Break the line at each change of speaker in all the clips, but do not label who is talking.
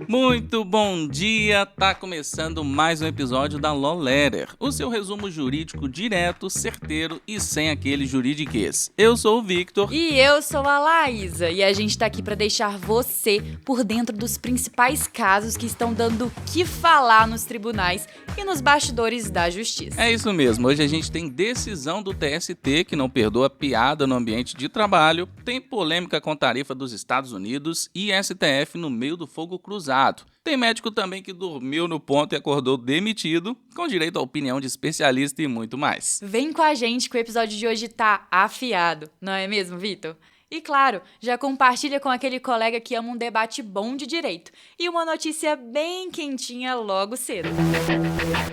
Muito bom dia! Tá começando mais um episódio da Law Letter, o seu resumo jurídico direto, certeiro e sem aquele juridiquês. Eu sou o Victor.
E eu sou a Laísa, e a gente tá aqui pra deixar você por dentro dos principais casos que estão dando o que falar nos tribunais e nos bastidores da justiça.
É isso mesmo, hoje a gente tem decisão do TST que não perdoa piada no ambiente de trabalho, tem polêmica com tarifa dos Estados Unidos e STF no meio do fogo cruzado. Tem médico também que dormiu no ponto e acordou demitido, com direito à opinião de especialista e muito mais.
Vem com a gente que o episódio de hoje tá afiado, não é mesmo, Vitor? E claro, já compartilha com aquele colega que ama um debate bom de direito e uma notícia bem quentinha logo cedo.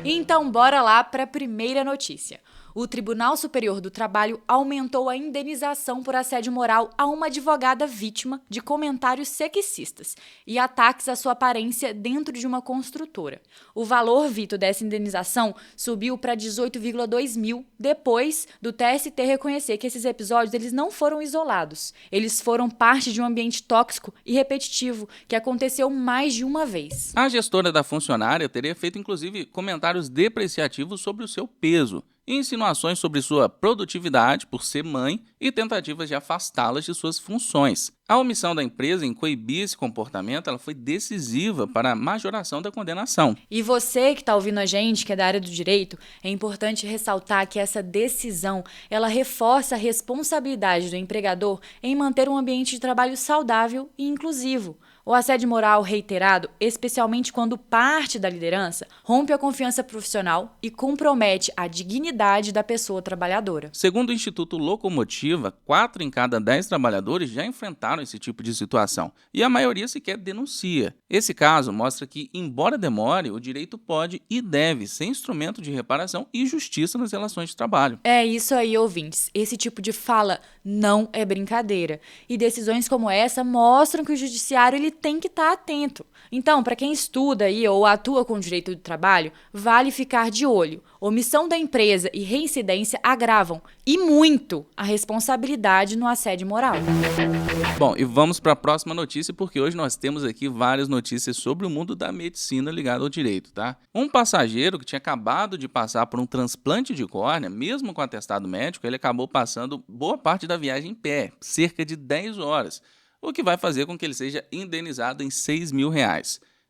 Então bora lá para a primeira notícia. O Tribunal Superior do Trabalho aumentou a indenização por assédio moral a uma advogada vítima de comentários sexistas e ataques à sua aparência dentro de uma construtora. O valor, Vitor, dessa indenização subiu para 18,2 mil depois do TST reconhecer que esses episódios eles não foram isolados. Eles foram parte de um ambiente tóxico e repetitivo que aconteceu mais de uma vez.
A gestora da funcionária teria feito inclusive comentários depreciativos sobre o seu peso, insinuações sobre sua produtividade por ser mãe e tentativas de afastá-las de suas funções. A omissão da empresa em coibir esse comportamento ela foi decisiva para a majoração da condenação.
E você que está ouvindo a gente, que é da área do direito, é importante ressaltar que essa decisão ela reforça a responsabilidade do empregador em manter um ambiente de trabalho saudável e inclusivo. O assédio moral reiterado, especialmente quando parte da liderança, rompe a confiança profissional e compromete a dignidade da pessoa trabalhadora.
Segundo o Instituto Locomotiva, 4 em cada 10 trabalhadores já enfrentaram esse tipo de situação, e a maioria sequer denuncia. Esse caso mostra que, embora demore, o direito pode e deve ser instrumento de reparação e justiça nas relações de trabalho.
É isso aí, ouvintes. Esse tipo de fala não é brincadeira. E decisões como essa mostram que o judiciário ele tem que estar atento. Então, para quem estuda aí ou atua com direito do trabalho, vale ficar de olho. Omissão da empresa e reincidência agravam, e muito, a responsabilidade no assédio moral.
Bom, e vamos para a próxima notícia, porque hoje nós temos aqui várias notícias sobre o mundo da medicina ligado ao direito, tá? Um passageiro que tinha acabado de passar por um transplante de córnea, mesmo com atestado médico, ele acabou passando boa parte da viagem em pé, cerca de 10 horas, o que vai fazer com que ele seja indenizado em R$6 mil.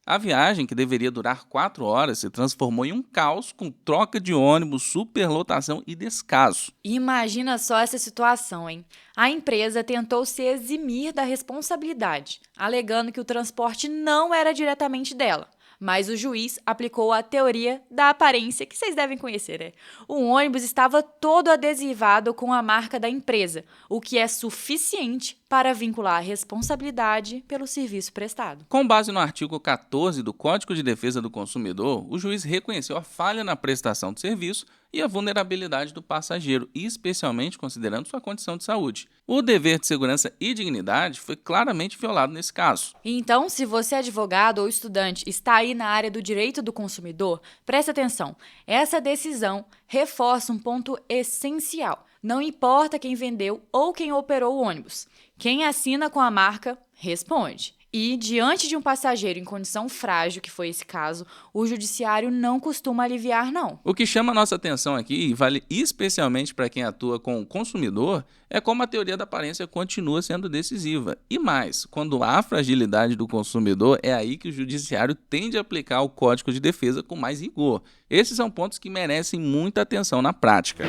A viagem, que deveria durar 4 horas, se transformou em um caos com troca de ônibus, superlotação e descaso.
Imagina só essa situação, hein? A empresa tentou se eximir da responsabilidade, alegando que o transporte não era diretamente dela. Mas o juiz aplicou a teoria da aparência, que vocês devem conhecer, né? O ônibus estava todo adesivado com a marca da empresa, o que é suficiente para vincular a responsabilidade pelo serviço prestado.
Com base no artigo 14 do Código de Defesa do Consumidor, o juiz reconheceu a falha na prestação do serviço e a vulnerabilidade do passageiro, especialmente considerando sua condição de saúde. O dever de segurança e dignidade foi claramente violado nesse caso.
Então, se você é advogado ou estudante está aí na área do direito do consumidor, preste atenção. Essa decisão reforça um ponto essencial. Não importa quem vendeu ou quem operou o ônibus. Quem assina com a marca, responde. E, diante de um passageiro em condição frágil, que foi esse caso, o judiciário não costuma aliviar, não.
O que chama a nossa atenção aqui, e vale especialmente para quem atua com o consumidor, é como a teoria da aparência continua sendo decisiva. E mais, quando há fragilidade do consumidor, é aí que o judiciário tende a aplicar o Código de Defesa com mais rigor. Esses são pontos que merecem muita atenção na prática.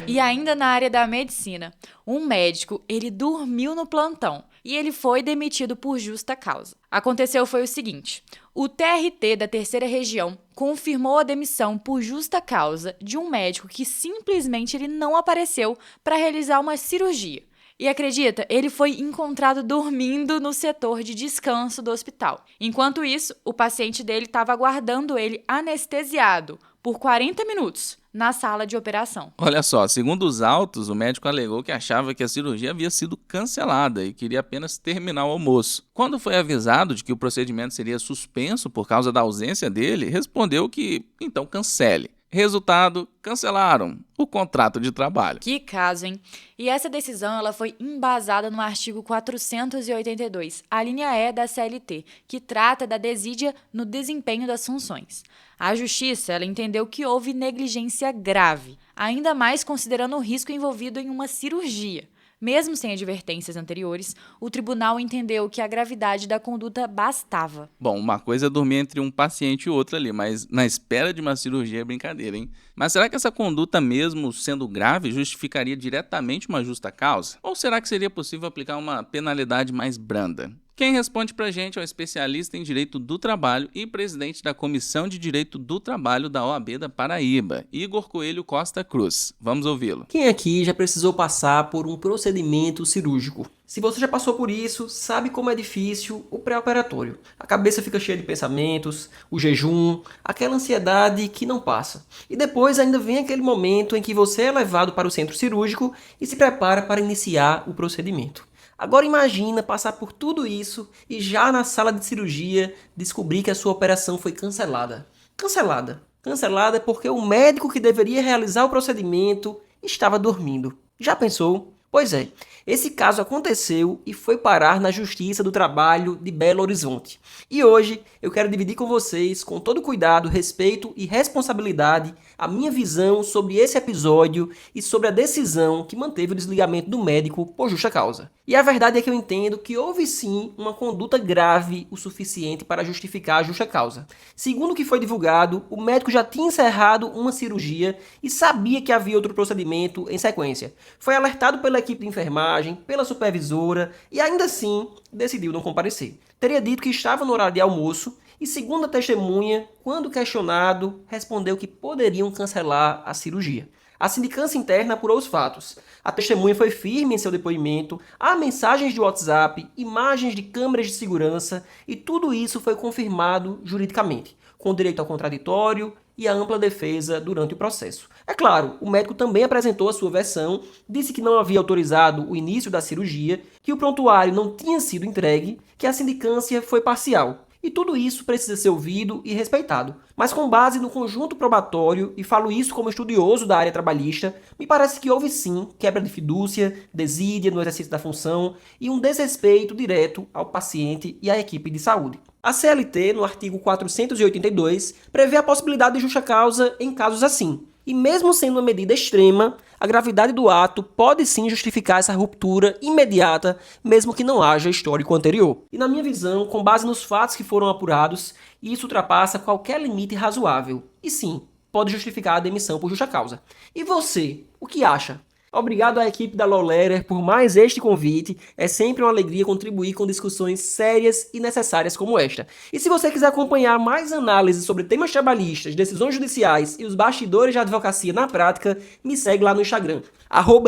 E ainda na área da medicina, um médico, ele dormiu no plantão e ele foi demitido por justa causa. Aconteceu foi o seguinte: o TRT da Terceira Região confirmou a demissão por justa causa de um médico que simplesmente ele não apareceu para realizar uma cirurgia. E acredita, ele foi encontrado dormindo no setor de descanso do hospital. Enquanto isso, o paciente dele estava aguardando ele anestesiado por 40 minutos na sala de operação.
Olha só, segundo os autos, o médico alegou que achava que a cirurgia havia sido cancelada e queria apenas terminar o almoço. Quando foi avisado de que o procedimento seria suspenso por causa da ausência dele, respondeu que então cancele. Resultado, cancelaram o contrato de trabalho.
Que caso, hein? E essa decisão ela foi embasada no artigo 482, a linha E da CLT, que trata da desídia no desempenho das funções. A Justiça ela entendeu que houve negligência grave, ainda mais considerando o risco envolvido em uma cirurgia. Mesmo sem advertências anteriores, o tribunal entendeu que a gravidade da conduta bastava.
Bom, uma coisa é dormir entre um paciente e outro ali, mas na espera de uma cirurgia é brincadeira, hein? Mas será que essa conduta, mesmo sendo grave, justificaria diretamente uma justa causa? Ou será que seria possível aplicar uma penalidade mais branda? Quem responde pra gente é o especialista em Direito do Trabalho e presidente da Comissão de Direito do Trabalho da OAB da Paraíba, Igor Coelho Costa Cruz. Vamos ouvi-lo.
Quem aqui já precisou passar por um procedimento cirúrgico? Se você já passou por isso, sabe como é difícil o pré-operatório. A cabeça fica cheia de pensamentos, o jejum, aquela ansiedade que não passa. E depois ainda vem aquele momento em que você é levado para o centro cirúrgico e se prepara para iniciar o procedimento. Agora imagina passar por tudo isso e já na sala de cirurgia descobrir que a sua operação foi cancelada. Cancelada porque o médico que deveria realizar o procedimento estava dormindo. Já pensou? Pois é, esse caso aconteceu e foi parar na Justiça do Trabalho de Belo Horizonte. E hoje eu quero dividir com vocês, com todo cuidado, respeito e responsabilidade, a minha visão sobre esse episódio e sobre a decisão que manteve o desligamento do médico por justa causa. E a verdade é que eu entendo que houve sim uma conduta grave o suficiente para justificar a justa causa. Segundo o que foi divulgado, o médico já tinha encerrado uma cirurgia e sabia que havia outro procedimento em sequência. Foi alertado pela equipe de enfermagem, pela supervisora e ainda assim decidiu não comparecer. Teria dito que estava no horário de almoço e, segundo a testemunha, quando questionado, respondeu que poderiam cancelar a cirurgia. A sindicância interna apurou os fatos. A testemunha foi firme em seu depoimento, há mensagens de WhatsApp, imagens de câmeras de segurança e tudo isso foi confirmado juridicamente, com direito ao contraditório e a ampla defesa durante o processo. É claro, o médico também apresentou a sua versão, disse que não havia autorizado o início da cirurgia, que o prontuário não tinha sido entregue, que a sindicância foi parcial. E tudo isso precisa ser ouvido e respeitado. Mas com base no conjunto probatório, e falo isso como estudioso da área trabalhista, me parece que houve sim quebra de fidúcia, desídia no exercício da função e um desrespeito direto ao paciente e à equipe de saúde. A CLT, no artigo 482, prevê a possibilidade de justa causa em casos assim. E mesmo sendo uma medida extrema, a gravidade do ato pode sim justificar essa ruptura imediata, mesmo que não haja histórico anterior. E na minha visão, com base nos fatos que foram apurados, isso ultrapassa qualquer limite razoável. E sim, pode justificar a demissão por justa causa. E você, o que acha? Obrigado à equipe da Law Letter por mais este convite. É sempre uma alegria contribuir com discussões sérias e necessárias como esta. E se você quiser acompanhar mais análises sobre temas trabalhistas, decisões judiciais e os bastidores de advocacia na prática, me segue lá no Instagram,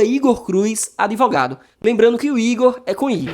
@Igor Cruz Advogado. Lembrando que o Igor é com I.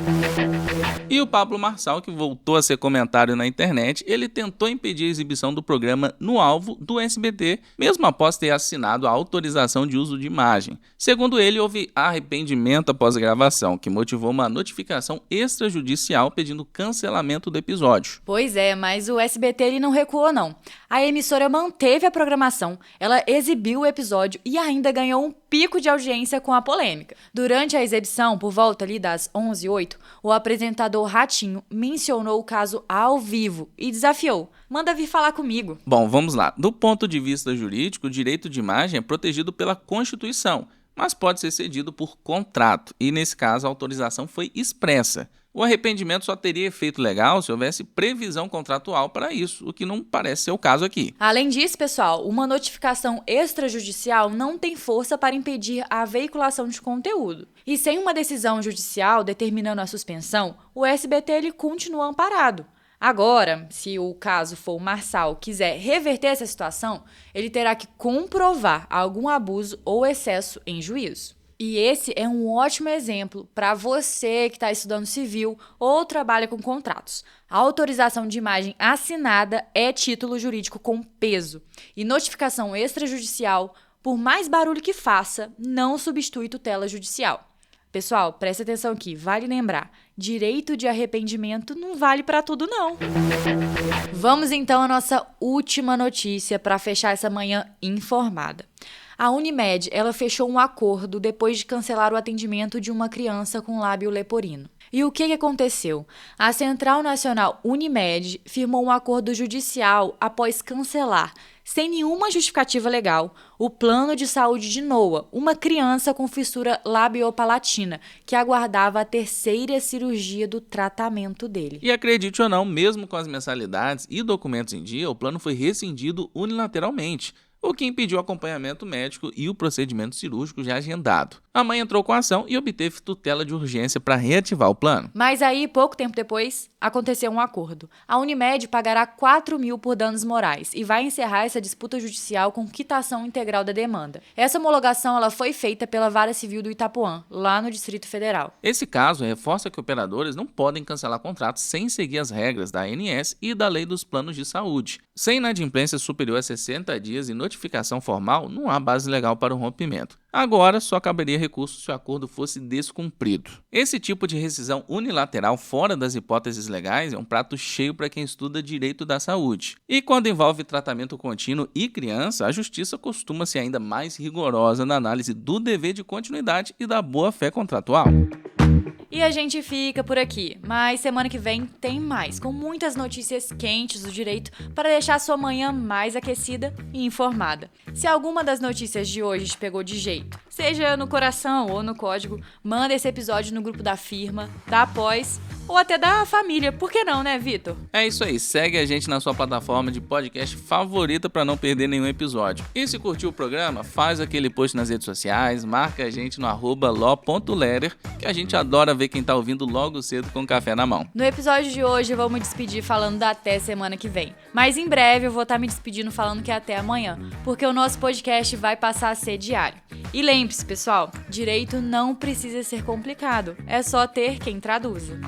E o Pablo Marçal, que voltou a ser comentário na internet, ele tentou impedir a exibição do programa no alvo do SBT, mesmo após ter assinado a autorização de uso de imagem. Segundo ele, houve arrependimento após a gravação, que motivou uma notificação extrajudicial pedindo cancelamento do episódio.
Pois é, mas o SBT ele não recuou não. A emissora manteve a programação, ela exibiu o episódio e ainda ganhou um pico de audiência com a polêmica. Durante a exibição, por volta ali das 11h08, o apresentador Ratinho mencionou o caso ao vivo e desafiou: manda vir falar comigo.
Bom, vamos lá. Do ponto de vista jurídico, o direito de imagem é protegido pela Constituição, mas pode ser cedido por contrato, e nesse caso a autorização foi expressa. O arrependimento só teria efeito legal se houvesse previsão contratual para isso, o que não parece ser o caso aqui.
Além disso, pessoal, uma notificação extrajudicial não tem força para impedir a veiculação de conteúdo. E sem uma decisão judicial determinando a suspensão, o SBT ele continua amparado. Agora, se o caso for o Marçal quiser reverter essa situação, ele terá que comprovar algum abuso ou excesso em juízo. E esse é um ótimo exemplo para você que está estudando civil ou trabalha com contratos. A autorização de imagem assinada é título jurídico com peso. E notificação extrajudicial, por mais barulho que faça, não substitui tutela judicial. Pessoal, presta atenção aqui, vale lembrar, direito de arrependimento não vale para tudo não. Vamos então à nossa última notícia para fechar essa manhã informada. A Unimed, ela fechou um acordo depois de cancelar o atendimento de uma criança com lábio leporino. E o que aconteceu? A Central Nacional Unimed firmou um acordo judicial após cancelar, sem nenhuma justificativa legal, o plano de saúde de Noah, uma criança com fissura labiopalatina, que aguardava a terceira cirurgia do tratamento dele.
E acredite ou não, mesmo com as mensalidades e documentos em dia, o plano foi rescindido unilateralmente, o que impediu o acompanhamento médico e o procedimento cirúrgico já agendado. A mãe entrou com a ação e obteve tutela de urgência para reativar o plano.
Mas aí, pouco tempo depois, aconteceu um acordo. A Unimed pagará 4 mil por danos morais e vai encerrar essa disputa judicial com quitação integral da demanda. Essa homologação ela foi feita pela Vara Civil do Itapuã, lá no Distrito Federal.
Esse caso reforça que operadores não podem cancelar contratos sem seguir as regras da ANS e da Lei dos Planos de Saúde. Sem inadimplência superior a 60 dias e notificação formal, não há base legal para o rompimento. Agora, só caberia recurso se o acordo fosse descumprido. Esse tipo de rescisão unilateral fora das hipóteses legais é um prato cheio para quem estuda direito da saúde. E quando envolve tratamento contínuo e criança, a justiça costuma ser ainda mais rigorosa na análise do dever de continuidade e da boa-fé contratual.
E a gente fica por aqui, mas semana que vem tem mais, com muitas notícias quentes do direito para deixar sua manhã mais aquecida e informada. Se alguma das notícias de hoje te pegou de jeito, seja no coração ou no código, manda esse episódio no grupo da firma, da Pós ou até da família. Por que não, né, Vitor?
É isso aí, segue a gente na sua plataforma de podcast favorita para não perder nenhum episódio. E se curtiu o programa, faz aquele post nas redes sociais, marca a gente no @lo.lerer, que a gente adora ver quem tá ouvindo logo cedo com café na mão.
No episódio de hoje eu vou me despedir falando da até semana que vem. Mas em breve eu vou estar me despedindo falando que é até amanhã, porque o nosso podcast vai passar a ser diário. E lembre-se, pessoal, direito não precisa ser complicado, é só ter quem traduza.